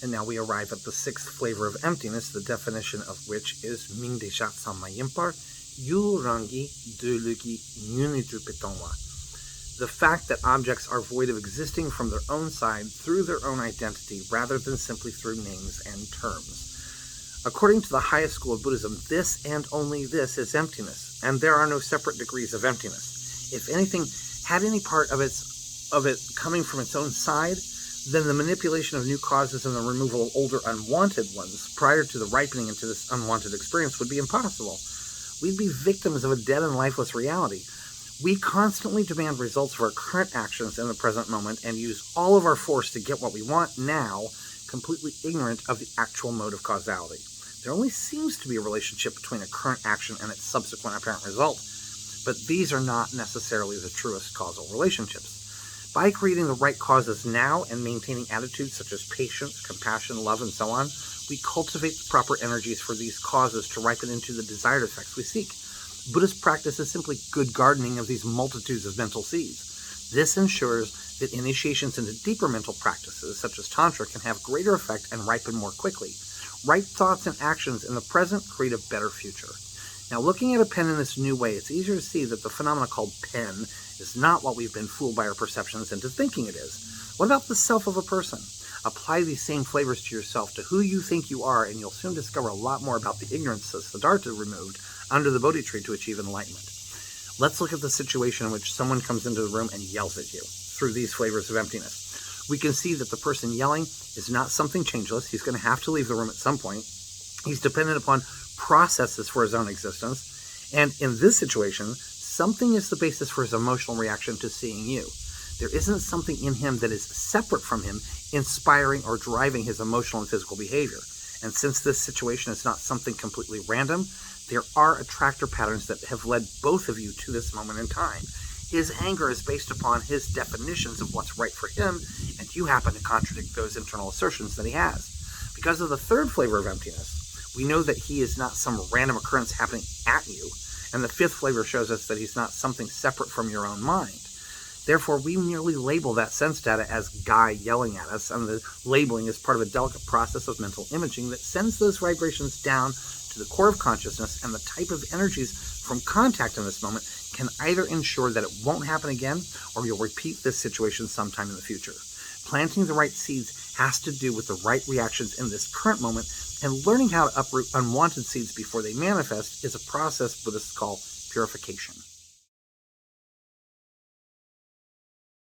And now we arrive at the sixth flavor of emptiness, the definition of which is Mingdeshat Samayimpar, Yurangi Dulugi Nunidupitonwa. The fact that objects are void of existing from their own side through their own identity rather than simply through names and terms. According to the highest school of Buddhism, this and only this is emptiness, and there are no separate degrees of emptiness. If anything had any part of it coming from its own side, then the manipulation of new causes and the removal of older unwanted ones prior to the ripening into this unwanted experience would be impossible. We'd be victims of a dead and lifeless reality. We constantly demand results of our current actions in the present moment and use all of our force to get what we want now, completely ignorant of the actual mode of causality. There only seems to be a relationship between a current action and its subsequent apparent result, but these are not necessarily the truest causal relationships. By creating the right causes now and maintaining attitudes such as patience, compassion, love, and so on, we cultivate the proper energies for these causes to ripen into the desired effects we seek. Buddhist practice is simply good gardening of these multitudes of mental seeds. This ensures that initiations into deeper mental practices, such as Tantra, can have greater effect and ripen more quickly. Right thoughts and actions in the present create a better future. Now, looking at a pen in this new way, it's easier to see that the phenomena called pen is not what we've been fooled by our perceptions into thinking it is. What about the self of a person? Apply these same flavors to yourself, to who you think you are, and you'll soon discover a lot more about the ignorance that Siddhartha removed under the Bodhi tree to achieve enlightenment. Let's look at the situation in which someone comes into the room and yells at you through these flavors of emptiness. We can see that the person yelling is not something changeless. He's going to have to leave the room at some point. He's dependent upon processes for his own existence. And in this situation, something is the basis for his emotional reaction to seeing you. There isn't something in him that is separate from him, inspiring or driving his emotional and physical behavior. And since this situation is not something completely random, there are attractor patterns that have led both of you to this moment in time. His anger is based upon his definitions of what's right for him, and you happen to contradict those internal assertions that he has. Because of the third flavor of emptiness, we know that he is not some random occurrence happening at you, and the fifth flavor shows us that he's not something separate from your own mind. Therefore, we merely label that sense data as Guy yelling at us, and the labeling is part of a delicate process of mental imaging that sends those vibrations down to the core of consciousness, and the type of energies from contact in this moment can either ensure that it won't happen again, or you'll repeat this situation sometime in the future. Planting the right seeds has to do with the right reactions in this current moment, and learning how to uproot unwanted seeds before they manifest is a process Buddhists call purification.